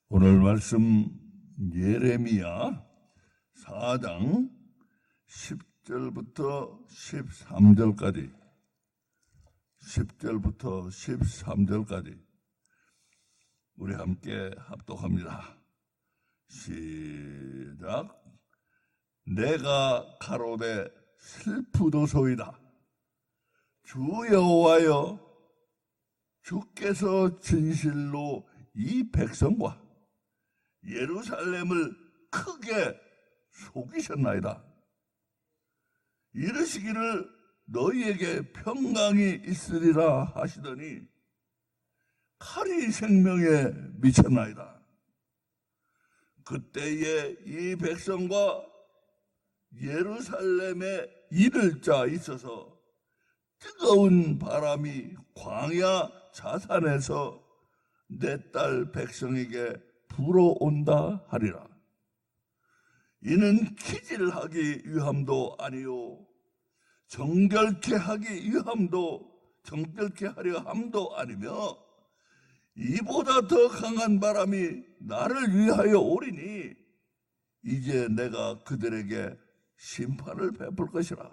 오늘 말씀 예레미야 4장 10절부터 13절까지 10절부터 13절까지 우리 함께 합독합니다. 시작. 내가 가로되 슬프도소이다. 주 여호와여, 주께서 진실로 이 백성과 예루살렘을 크게 속이셨나이다. 이르시기를 너희에게 평강이 있으리라 하시더니 칼이 생명에 미쳤나이다. 그때에 이 백성과 예루살렘에 이를 자 있어서 뜨거운 바람이 광야 자산에서 내 딸 백성에게 불어온다 하리라. 이는 기질하기 위함도 아니요 정결케 하기 위함도 정결케 하려 함도 아니며 이보다 더 강한 바람이 나를 위하여 오리니 이제 내가 그들에게 심판을 베풀 것이라.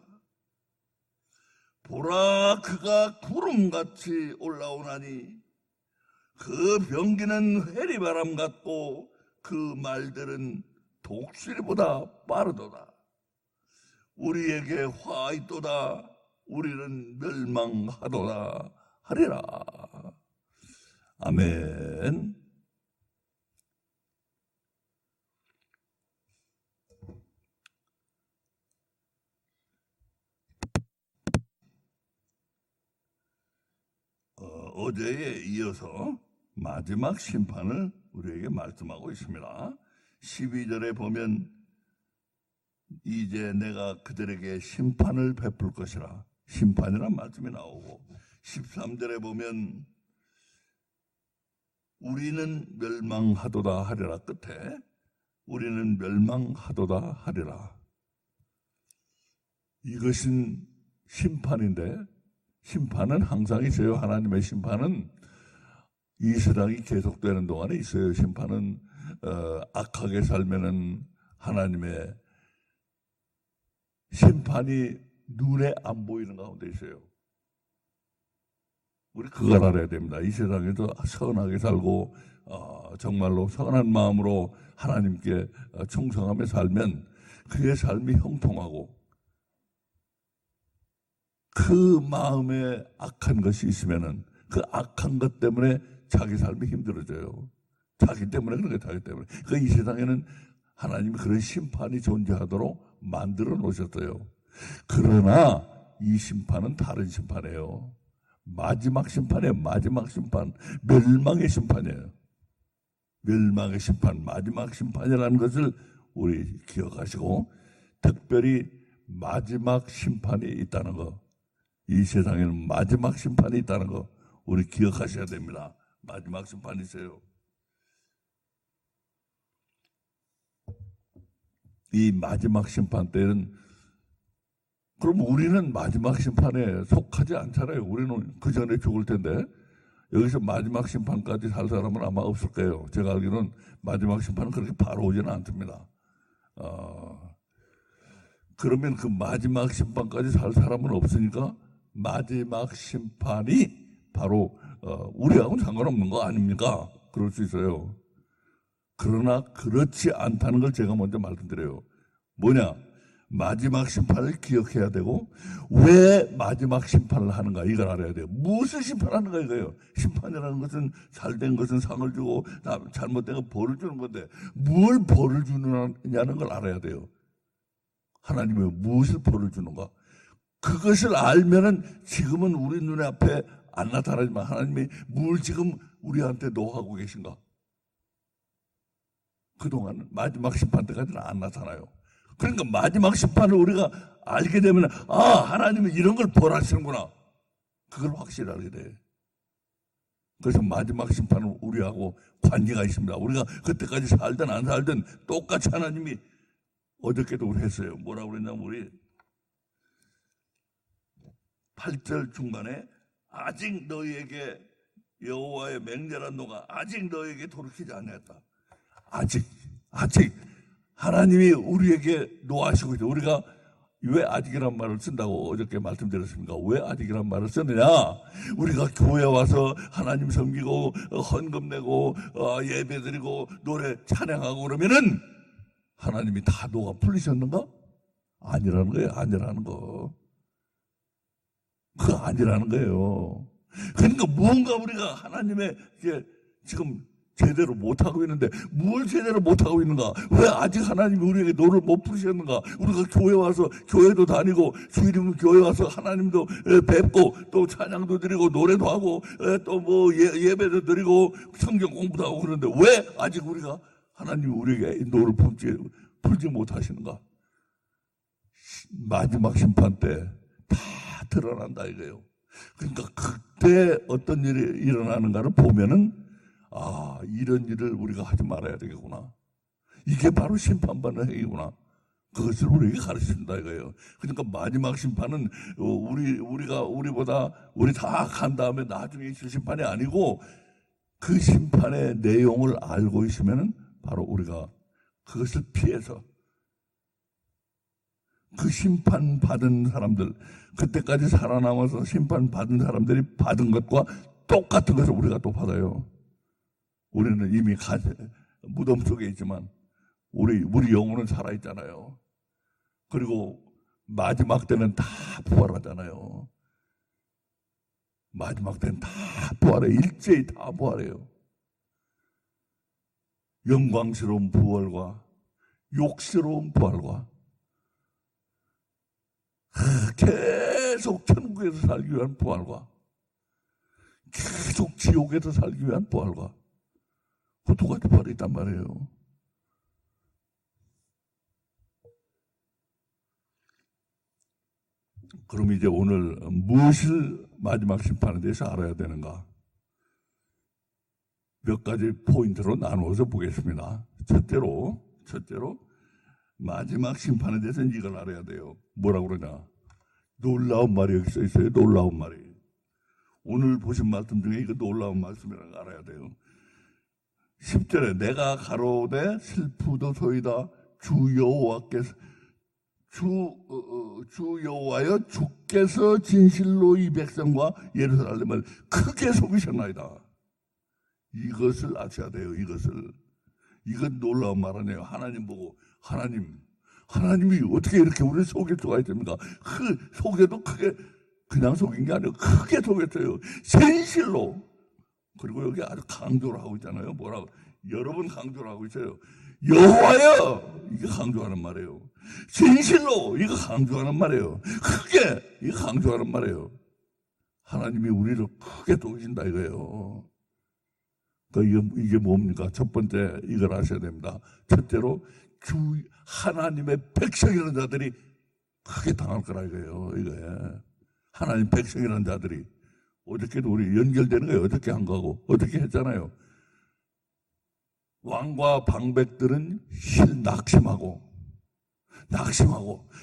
보라, 그가 구름같이 올라오나니 그 병기는 회리바람 같고 그 말들은 독수리보다 빠르도다. 우리에게 화 있도다. 우리는 멸망하도다 하리라. 아멘. 어제에 이어서 마지막 심판을 우리에게 말씀하고 있습니다. 12절에 보면 이제 내가 그들에게 심판을 베풀 것이라 심판이란 말씀이 나오고, 13절에 보면 우리는 멸망하도다 하리라 끝에 우리는 멸망하도다 하리라. 이것은 심판인데, 심판은 항상 있어요. 하나님의 심판은 이 세상이 계속되는 동안에 있어요. 심판은 악하게 살면은 하나님의 심판이 눈에 안 보이는 가운데 있어요. 우리 그걸 알아야 됩니다. 이 세상에도 선하게 살고 정말로 선한 마음으로 하나님께 충성하며 살면 그의 삶이 형통하고, 그 마음에 악한 것이 있으면은 그 악한 것 때문에 자기 삶이 힘들어져요. 자기 때문에 그런 거예요. 자기 때문에. 이 세상에는 하나님이 그런 심판이 존재하도록 만들어 놓으셨어요. 그러나 이 심판은 다른 심판이에요. 마지막 심판이에요. 마지막 심판. 멸망의 심판이에요. 멸망의 심판, 마지막 심판이라는 것을 우리 기억하시고, 특별히 마지막 심판이 있다는 거, 이 세상에는 마지막 심판이 있다는 거 우리 기억하셔야 됩니다. 마지막 심판이 있어요. 이 마지막 심판 때는, 그럼 우리는 마지막 심판에 속하지 않잖아요. 우리는 그 전에 죽을 텐데 여기서 마지막 심판까지 살 사람은 아마 없을 거예요. 제가 알기로는 마지막 심판은 그렇게 바로 오지는 않습니다. 그러면 그 마지막 심판까지 살 사람은 없으니까 마지막 심판이 바로 우리하고는 상관없는 거 아닙니까? 그럴 수 있어요. 그러나 그렇지 않다는 걸 제가 먼저 말씀드려요. 뭐냐? 마지막 심판을 기억해야 되고, 왜 마지막 심판을 하는가 이걸 알아야 돼요. 무엇을 심판하는가 이거예요. 심판이라는 것은 잘된 것은 상을 주고 잘못된 건 벌을 주는 건데, 뭘 벌을 주느냐는 걸 알아야 돼요. 하나님이 무엇을 벌을 주는가, 그것을 알면은 지금은 우리 눈에 앞에 안 나타나지만 하나님이 뭘 지금 우리한테 노하고 계신가, 그동안 마지막 심판 때까지는 안 나타나요. 그러니까 마지막 심판을 우리가 알게 되면, 하나님은 이런 걸 벌하시는구나, 그걸 확실히 알게 돼. 그래서 마지막 심판은 우리하고 관계가 있습니다. 우리가 그때까지 살든 안 살든 똑같이 하나님이 어저께도 우리 했어요. 뭐라고 그랬냐면, 우리 8절 중반에 아직 너희에게 여호와의 맹렬한 노가 아직 너희에게 돌이키지 않았다. 아직 하나님이 우리에게 노하시고 있죠. 우리가 왜 아직이란 말을 쓴다고 어저께 말씀드렸습니까? 왜 아직이란 말을 쓰느냐? 우리가 교회 와서 하나님 섬기고 헌금 내고 예배 드리고 노래 찬양하고 그러면은 하나님이 다 녹아 풀리셨는가? 아니라는 거예요. 아니라는 거. 그거 아니라는 거예요. 그러니까 무언가 우리가 하나님의 지금 제대로 못하고 있는데 뭘 제대로 못하고 있는가? 왜 아직 하나님이 우리에게 노를 못 부르셨는가? 우리가 교회 와서 교회도 다니고 주일이면 교회 와서 하나님도 뵙고 또 찬양도 드리고 노래도 하고 또 뭐 예배도 드리고 성경 공부도 하고 그러는데 왜 아직 우리가 하나님이 우리에게 노를 풀지 못하시는가? 마지막 심판 때 다 드러난다 이거예요. 그러니까 그때 어떤 일이 일어나는가를 보면은 이런 일을 우리가 하지 말아야 되겠구나. 이게 바로 심판받는 행위구나. 그것을 우리에게 가르쳐준다 이거예요. 그러니까 마지막 심판은 우리 다 간 다음에 나중에 있을 심판이 아니고 그 심판의 내용을 알고 있으면은 바로 우리가 그것을 피해서 그 심판받은 사람들, 그때까지 살아남아서 심판받은 사람들이 받은 것과 똑같은 것을 우리가 또 받아요. 우리는 이미 무덤 속에 있지만 우리 영혼은 살아있잖아요. 그리고 마지막 때는 다 부활하잖아요. 마지막 때는 다 부활해. 일제히 다 부활해요. 영광스러운 부활과 욕스러운 부활과 계속 천국에서 살기 위한 부활과 계속 지옥에서 살기 위한 부활과 그 두 가지 부활이 있단 말이에요. 그럼 이제 오늘 무엇을 마지막 심판에 대해서 알아야 되는가? 몇 가지 포인트로 나누어서 보겠습니다. 첫째로 마지막 심판에 대해서는 이걸 알아야 돼요. 뭐라고 그러냐? 놀라운 말이 여기 써 있어요. 놀라운 말이. 오늘 보신 말씀 중에 이거 놀라운 말씀이라는 걸 알아야 돼요. 10절에 내가 가로되 슬프도소이다 주 여호와여 주께서 진실로 이 백성과 예루살렘을 크게 속이셨나이다. 이것을 아셔야 돼요. 이건 놀라운 말 아니에요. 하나님 보고 하나님이 어떻게 이렇게 우리를 속일 수가 있습니까? 속여도 크게 그냥 속인 게 아니고 크게 속였어요. 진실로. 그리고 여기 아주 강조를 하고 있잖아요. 뭐라고? 여러 번 강조를 하고 있어요. 여호와여! 이게 강조하는 말이에요. 진실로! 이거 강조하는 말이에요. 크게! 이거 강조하는 말이에요. 하나님이 우리를 크게 속이신다 이거예요. 이게 뭡니까? 첫 번째 이걸 아셔야 됩니다. 첫째로 하나님의 백성이라는 자들이 크게 당할 거라 이거예요. 이거에 하나님 백성이라는 자들이 어저께도 우리 연결되는 거예요. 어떻게 한 거고 어떻게 했잖아요. 왕과 방백들은 낙심하고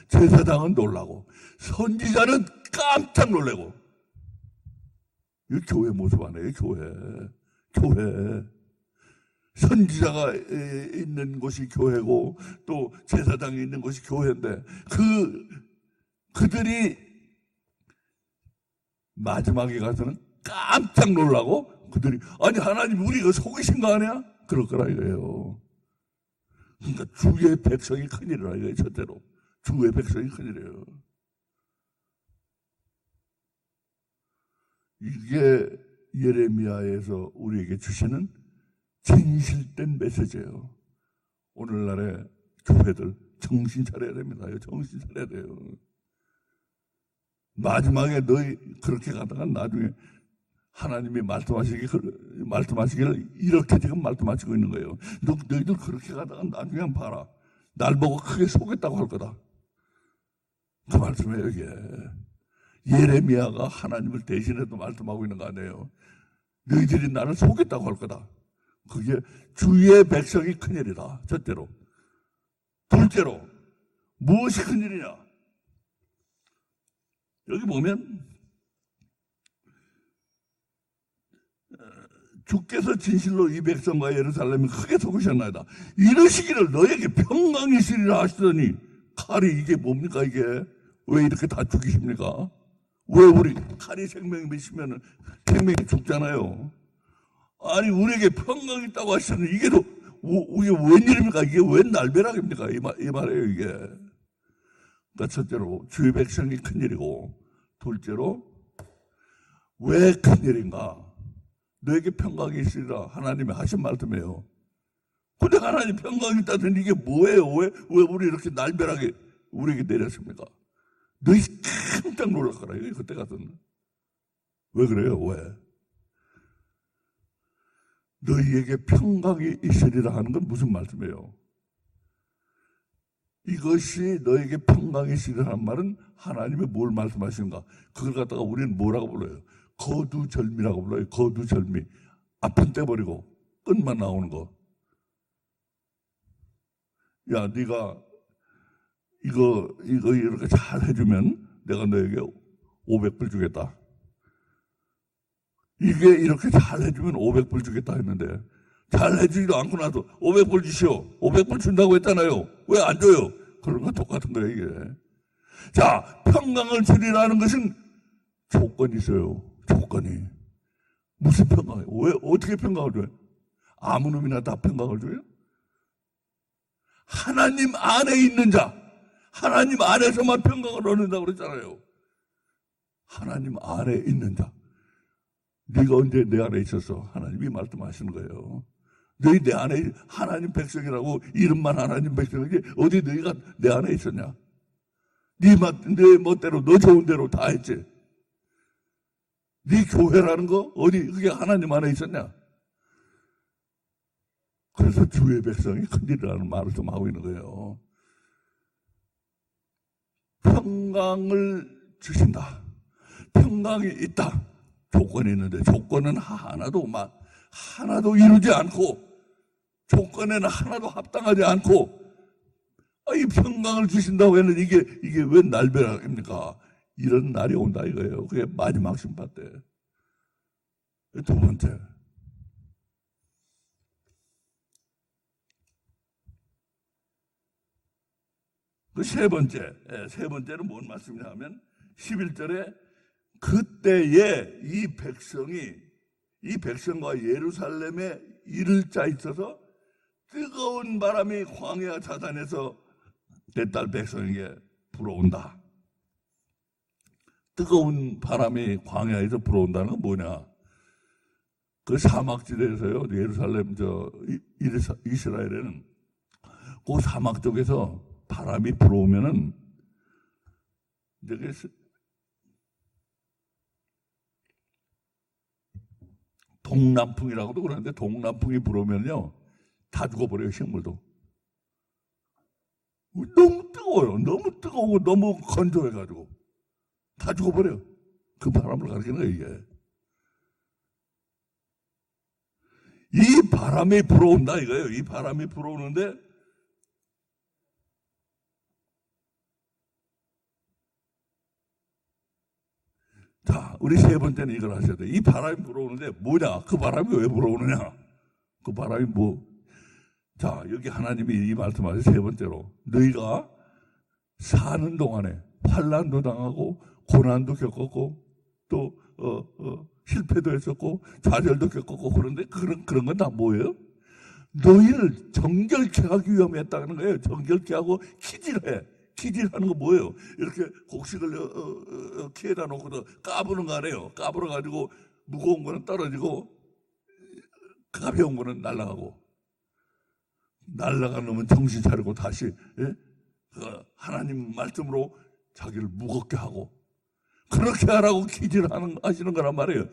제사장은 놀라고 선지자는 깜짝 놀래고. 이 교회 모습 아니에요. 교회 선지자가 있는 곳이 교회고 또 제사장이 있는 곳이 교회인데 그들이 마지막에 가서는 깜짝 놀라고 그들이 아니 하나님 우리가 속이신 거 아니야? 그럴 거라 이거예요. 그러니까 주의 백성이 큰일이라 이거예요. 첫째로 주의 백성이 큰일이에요. 이게 예레미야에서 우리에게 주시는 진실된 메시지예요. 오늘날의 교회들 정신 차려야 됩니다. 정신 차려야 돼요. 마지막에 너희 그렇게 가다가 나중에 하나님이 말씀하시기를 이렇게 지금 말씀하시고 있는 거예요. 너희들 그렇게 가다가 나중에 한번 봐라. 날 보고 크게 속였다고 할 거다. 그 말씀이에요 이게. 예레미야가 하나님을 대신해서 말씀하고 있는 거 아니에요. 너희들이 나를 속였다고 할 거다. 그게 주의 백성이 큰일이다. 첫째로. 둘째로 무엇이 큰일이냐? 여기 보면 주께서 진실로 이 백성과 예루살렘이 크게 속으셨나이다. 이르시기를 너에게 평강이 있으리라 하시더니 칼이 이게 뭡니까 이게? 왜 이렇게 다 죽이십니까? 왜 우리 칼이 생명이 미치면 생명이 죽잖아요. 아니 우리에게 평강이 있다고 하시더니 이게 웬일입니까? 이게 웬 날벼락입니까? 이 말이에요 이게. 그러니까 첫째로 주의 백성이 큰일이고, 둘째로 왜 큰일인가? 너에게 평강이 있으리라 하나님이 하신 말씀이에요. 근데 하나님 평강이 있다더니 이게 뭐예요? 왜 우리 이렇게 날벼락이 우리에게 내렸습니까? 너희 깜짝 놀랄 거라 그때 같은. 왜 그래요? 왜? 너희에게 평강이 있으리라 하는 건 무슨 말씀이에요? 이것이 너에게 평강이 있으리라는 말은 하나님이 뭘 말씀하시는가? 그걸 갖다가 우리는 뭐라고 불러요? 거두절미라고 불러요. 거두절미. 앞은 떼버리고 끝만 나오는 거. 야, 네가 이거 이렇게 잘 해주면 내가 너에게 500불 주겠다. 이게 이렇게 잘 해주면 500불 주겠다 했는데 잘 해주지도 않고 나서 500불 주시오. 500불 준다고 했잖아요. 왜 안 줘요? 그런 건 똑같은 거예요 이게. 자, 평강을 주리라는 것은 조건이 있어요. 조건이. 무슨 평강이에요? 왜 어떻게 평강을 줘요? 아무 놈이나 다 평강을 줘요? 하나님 안에 있는 자, 하나님 안에서만 평강을 얻는다고 그랬잖아요. 하나님 안에 있는 자. 네가 언제 내 안에 있었어? 하나님이 말씀하시는 거예요. 너희 내 안에 하나님 백성이라고 이름만 하나님 백성이지 어디 너희가 내 안에 있었냐? 네 멋대로 너 좋은 대로 다 했지. 네 교회라는 거 어디 그게 하나님 안에 있었냐? 그래서 주의 백성이 큰일이라는 말을 좀 하고 있는 거예요. 평강을 주신다. 평강이 있다. 조건이 있는데 조건은 하나도 이루지 않고 조건에는 하나도 합당하지 않고 이 평강을 주신다고 했는데 이게 웬 날벼락입니까? 이런 날이 온다 이거예요. 그게 마지막 심판 때. 두 번째. 그 세 번째는 뭔 말씀이냐 하면 11절에 그때에 이 백성과 예루살렘에 이를 자 있어서 뜨거운 바람이 광야 자단에서 내 딸 백성에게 불어온다. 뜨거운 바람이 광야에서 불어온다는 건 뭐냐? 그 사막지대에서요, 예루살렘 이스라엘에는 그 사막 쪽에서 바람이 불어오면은 이제 동남풍이라고도 그러는데 동남풍이 불어오면요 다 죽어버려요. 식물도 너무 뜨거워요. 너무 뜨거우고 너무 건조해가지고 다 죽어버려요. 그 바람을 가리키는 거예요 이게. 이 바람이 불어온다 이거예요. 이 바람이 불어오는데 자, 우리 세 번째는 이걸 하셔야 돼요. 이 바람이 불어오는데 뭐냐? 그 바람이 왜 불어오느냐? 그 바람이 뭐? 자, 여기 하나님이 이 말씀하세요. 세 번째로 너희가 사는 동안에 환난도 당하고 고난도 겪었고 또 실패도 했었고 좌절도 겪었고 그런데 그런 건 다 뭐예요? 너희를 정결케 하기 위함에 했다는 거예요. 정결케 하고 키질해. 키질하는 거 뭐예요? 이렇게 곡식을 키에다 놓고도 까부는 거 아니에요. 까불어가지고 무거운 거는 떨어지고 가벼운 거는 날아가고 날아간 놈은 정신 차리고 다시 하나님 말씀으로 자기를 무겁게 하고 그렇게 하라고 하시는 거란 말이에요.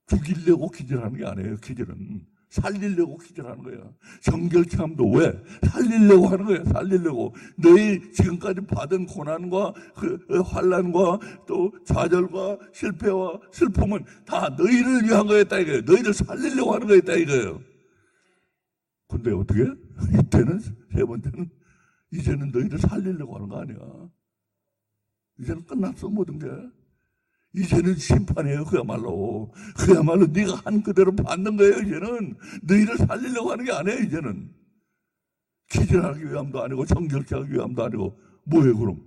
죽이려고 키질하는 게 아니에요. 키질은 살리려고 기절하는 거예요. 정결케 함도 왜? 살리려고 하는 거예요. 살리려고. 너희 지금까지 받은 고난과 환난과 또 좌절과 실패와 슬픔은 다 너희를 위한 거였다 이거예요. 너희를 살리려고 하는 거였다 이거예요. 근데 어떻게? 이때는 세 번째는 이제는 너희를 살리려고 하는 거 아니야. 이제는 끝났어 모든 게. 이제는 심판이에요. 그야말로 네가 한 그대로 받는 거예요. 이제는 너희를 살리려고 하는 게 아니에요. 이제는 기절하기 위함도 아니고 정결케 하기 위함도 아니고 뭐예요 그럼?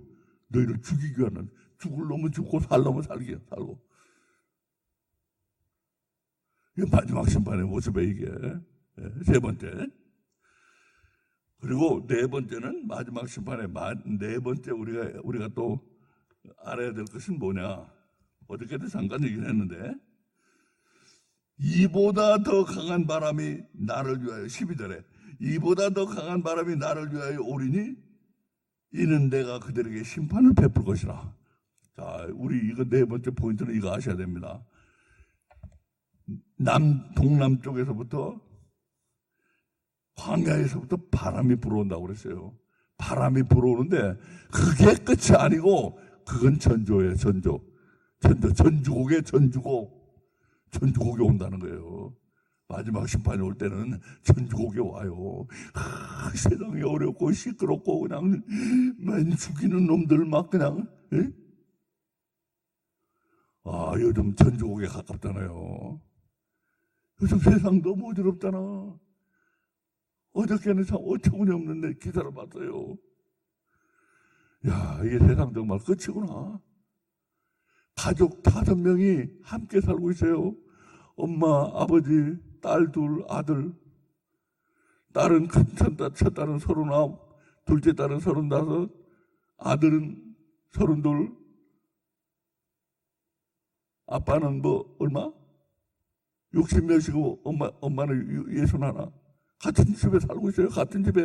너희를 죽이기 위한, 죽을 놈은 죽고 살 놈은 살고. 이게 마지막 심판의 모습이에요. 이게 세 번째. 그리고 네 번째는 마지막 심판의 네 번째 우리가 또 알아야 될 것은 뭐냐? 어저께도 잠깐 얘기를 했는데, 이보다 더 강한 바람이 나를 위하여, 12절에 이보다 더 강한 바람이 나를 위하여 오리니 이는 내가 그들에게 심판을 베풀 것이라. 자, 우리 이거 네 번째 포인트는 이거 아셔야 됩니다. 동남 쪽에서부터, 광야에서부터 바람이 불어온다고 그랬어요. 바람이 불어오는데 그게 끝이 아니고 그건 전조예요. 전주곡에 전주곡이 온다는 거예요. 마지막 심판이 올 때는 전주곡이 와요. 세상이 어렵고 시끄럽고 그냥 맨 죽이는 놈들 막 그냥, 에? 요즘 전주곡에 가깝잖아요. 요즘 세상 너무 어지럽잖아. 어저께는 참 어처구니없는데 기사를 봤어요. 야, 이게 세상 정말 끝이구나. 가족 5명이 함께 살고 있어요. 엄마, 아버지, 딸 둘, 아들. 딸은 첫 딸은 39, 둘째 딸은 35, 아들은 32. 아빠는 뭐 얼마? 60몇이고 엄마는 61. 같은 집에 살고 있어요. 같은 집에.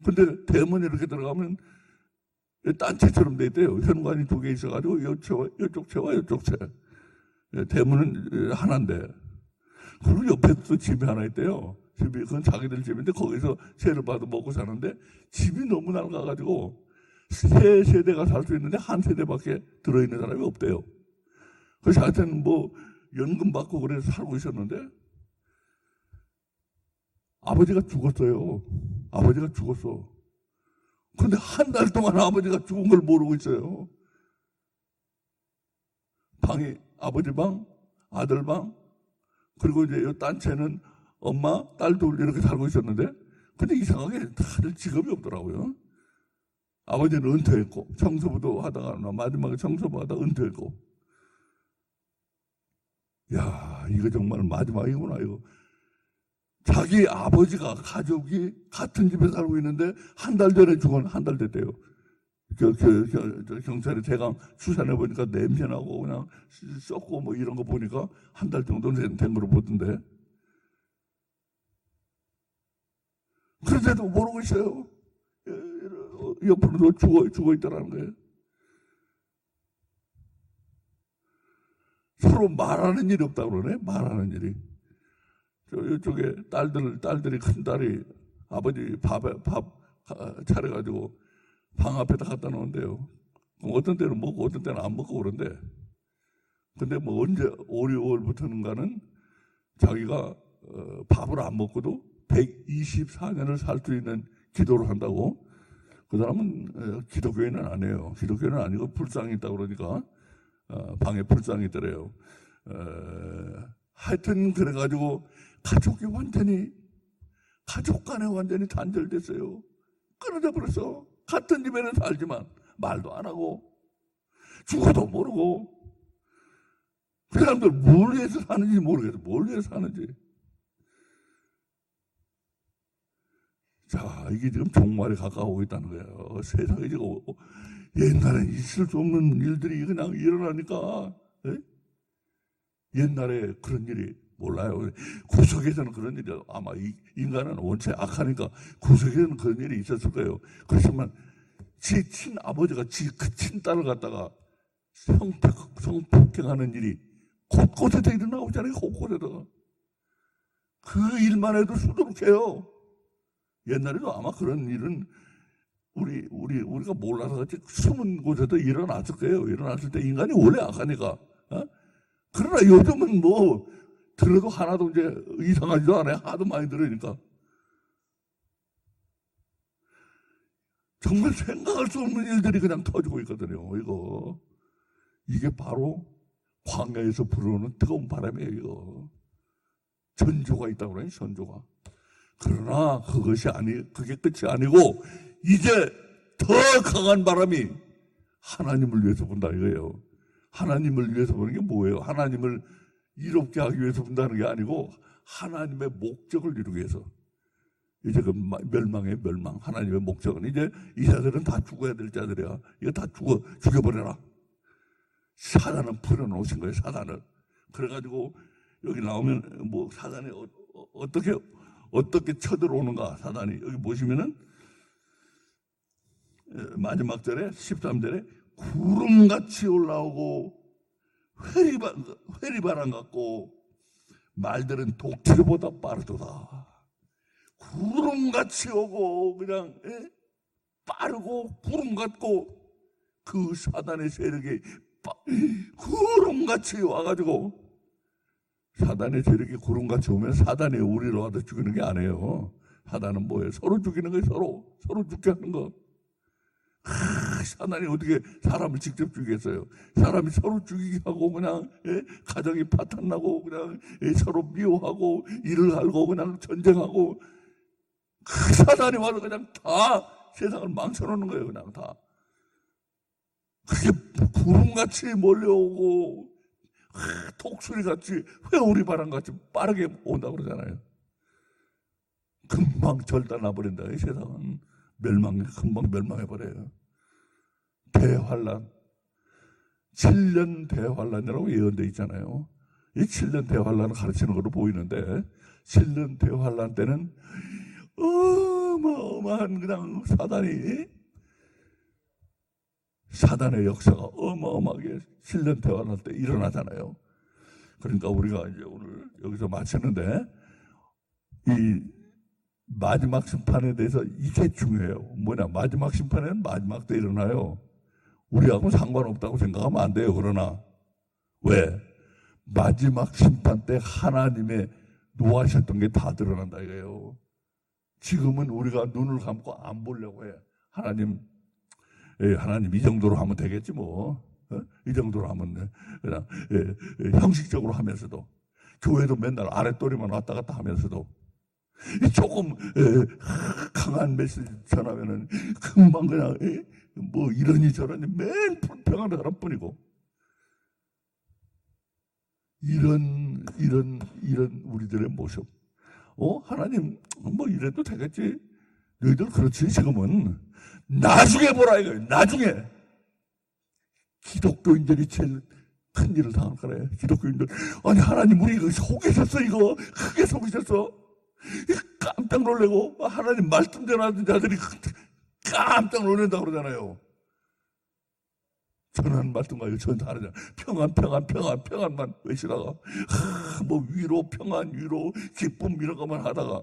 근데 대문에 이렇게 들어가면 딴채처럼 돼 있대요. 현관이 2개 있어가지고 이쪽 채와 이쪽 채. 대문은 하나인데. 그리고 옆에 또 집이 하나 있대요. 그건 자기들 집인데 거기서 세를 받아 먹고 사는데 집이 너무 낡아가지고 3세대가 살 수 있는데 한 세대밖에 들어있는 사람이 없대요. 그래서 하여튼 뭐 연금 받고 그래서 살고 있었는데 아버지가 죽었어요. 아버지가 죽었어. 그런데 한 달 동안 아버지가 죽은 걸 모르고 있어요. 방이 아버지 방, 아들 방, 그리고 이제 이 딴채는 엄마, 딸 둘 이렇게 살고 있었는데, 근데 이상하게 다들 직업이 없더라고요. 아버지는 은퇴했고, 청소부도 하다가, 마지막에 청소부 하다가 은퇴했고. 야, 이거 정말 마지막이구나, 이거. 자기 아버지가, 가족이 같은 집에 살고 있는데, 한 달 전에 죽은, 한 달 됐대요. 경찰이 대강 수산해보니까 냄새나고 그냥 썩고 뭐 이런 거 보니까 한 달 정도 된 걸로 보던데. 그런데도 모르고 있어요. 옆으로 죽어 있다라는 거예요. 서로 말하는 일이 없다고 그러네. 말하는 일이. 이쪽에 딸들이 큰 딸이 아버지 밥 차려가지고 방 앞에다 갖다 놓은대요. 어떤 때는 먹고 어떤 때는 안 먹고 그런데, 근데 뭐 언제 5, 6월부터는가는 자기가 밥을 안 먹고도 124년을 살 수 있는 기도를 한다고. 그 사람은 기독교인은 아니에요. 기독교인은 아니고 불상이 있다고 그러니까 방에 불상이 있더래요. 하여튼 그래가지고 가족 간에 완전히 단절됐어요. 끊어져 버렸어. 같은 집에는 살지만 말도 안 하고 죽어도 모르고. 그 사람들 뭘 위해서 사는지 모르겠어. 뭘 위해서 사는지. 자, 이게 지금 종말에 가까우고 있다는 거예요. 세상에 지금 옛날에 있을 수 없는 일들이 그냥 일어나니까. 에? 옛날에 그런 일이 몰라요. 구석에서는 그런 일이, 아마 인간은 원체 악하니까 구석에서는 그런 일이 있었을 거예요. 그렇지만 지 친아버지가 그 친딸을 갖다가 성폭행하는 일이 곳곳에서 일어나고 있잖아요. 곳곳에서. 그 일만 해도 수두룩해요. 옛날에도 아마 그런 일은 우리가 몰라서 그렇지 숨은 곳에도 일어났을 거예요. 일어났을 때 인간이 원래 악하니까. 그러나 요즘은 뭐 들어도 하나도 이제 이상하지도 않아요. 하도 많이 들으니까. 정말 생각할 수 없는 일들이 그냥 터지고 있거든요. 이게 바로 광야에서 불어오는 뜨거운 바람이에요. 전조가 있다고 그래요, 전조가. 그러나 그게 끝이 아니고, 이제 더 강한 바람이 하나님을 위해서 분다 이거예요. 하나님을 위해서 부는 게 뭐예요? 하나님을 이롭게 하기 위해서 분다는 게 아니고, 하나님의 목적을 이루기 위해서. 이제 그 멸망의 멸망. 하나님의 목적은 이제 이 자들은 다 죽어야 될 자들이야. 이거 다 죽여버려라. 사단은 풀어놓으신 거예요, 사단을. 그래가지고 여기 나오면 뭐 사단이 어떻게 쳐들어오는가, 사단이. 여기 보시면은 마지막 절에 13절에 구름같이 올라오고 회리바람 같고 말들은 독수리보다 빠르도다. 구름같이 오고 그냥 빠르고 구름 같고 그 사단의 세력이 구름같이 와가지고, 사단의 세력이 구름같이 오면 사단이 우리를 와서 죽이는 게 아니에요. 사단은 뭐예요? 서로 죽이는 거예요. 서로 죽게 하는 거. 사단이 어떻게 사람을 직접 죽이겠어요? 사람이 서로 죽이게 하고 그냥 가정이 파탄나고 그냥 서로 미워하고 일을 하고 그냥 전쟁하고, 그 사단이 와서 그냥 다 세상을 망쳐놓는 거예요. 그냥 다. 그게 구름같이 몰려오고 독수리같이 회오리바람같이 빠르게 온다고 그러잖아요. 금방 절단나버린다. 이 세상은 금방 멸망해버려요. 대환란, 7년 대환란이라고 예언되어 있잖아요. 이 7년 대환란을 가르치는 걸로 보이는데, 7년 대환란 때는 어마어마한 그냥 사단의 역사가 어마어마하게 7년 대환란 때 일어나잖아요. 그러니까 우리가 이제 오늘 여기서 마치는데, 이 마지막 심판에 대해서 이게 중요해요. 뭐냐, 마지막 심판에는 마지막 때 일어나요. 우리하고는 상관없다고 생각하면 안 돼요. 그러나 왜? 마지막 심판 때 하나님의 노하셨던 게 다 드러난다 이거예요. 지금은 우리가 눈을 감고 안 보려고 해. 하나님 이 정도로 하면 되겠지 뭐. 이 정도로 하면 그냥 형식적으로 하면서도, 교회도 맨날 아랫도리만 왔다 갔다 하면서도 조금 강한 메시지 전하면은 금방 그냥 뭐 이러니 저러니 맨 불평하는 사람뿐이고, 이런 우리들의 모습. 하나님 뭐 이래도 되겠지. 너희들 그렇지. 지금은 나중에 보라 이거예요. 나중에 기독교인들이 제일 큰 일을 당할 거래. 기독교인들, 아니 하나님 우리 이거 속이셨어. 이거 크게 속이셨어. 깜짝 놀래고 하나님 말씀 전하던 자들이 깜짝 놀란다고 그러잖아요. 전하는 말씀과 전 다르잖아요. 평안만 외치다가 뭐 위로, 평안, 위로, 기쁨 이런 것만 하다가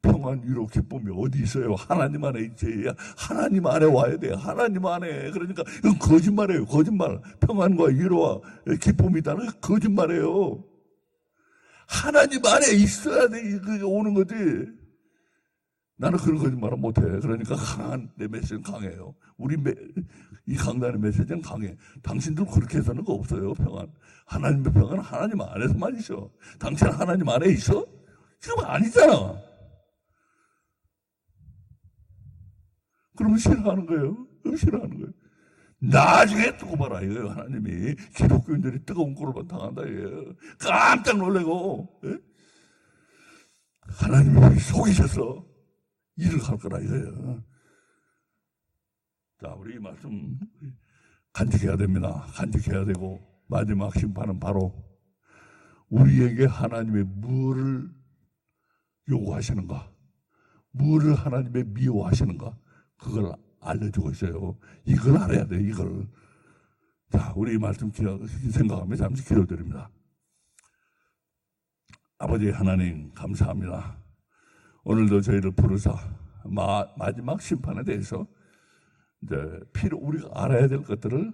평안, 위로, 기쁨이 어디 있어요? 하나님 안에 있지. 하나님 안에 와야 돼요. 하나님 안에. 그러니까 이건 거짓말이에요. 거짓말. 평안과 위로와 기쁨이 있다는 건 거짓말이에요. 하나님 안에 있어야 돼. 그게 오는 거지. 나는 그런 거짓말은 못해. 그러니까 내 메시지는 강해요. 이 강단의 메시지는 강해. 당신들 그렇게 해서는 거 없어요. 평안. 하나님의 평안은 하나님 안에서만 있어. 당신 하나님 안에 있어? 지금 아니잖아. 그러면 싫어하는 거예요. 싫어하는 거예요. 나중에 두고 봐라 이거예요. 하나님이 기독교인들이 뜨거운 꼴을 당한다 이거예요. 깜짝 놀래고 하나님이 우리 속이셔서 일을 할 거라 이거예요. 자, 우리 이 말씀 간직해야 됩니다. 간직해야 되고, 마지막 심판은 바로 우리에게 하나님의 무엇을 요구하시는가, 무엇을 하나님의 미워하시는가, 그걸 알려주고 있어요. 이걸 알아야 돼요. 이걸. 자, 우리 이 말씀 생각하며 잠시 기도드립니다. 아버지 하나님 감사합니다. 오늘도 저희를 부르사 마지막 심판에 대해서 이제 우리가 알아야 될 것들을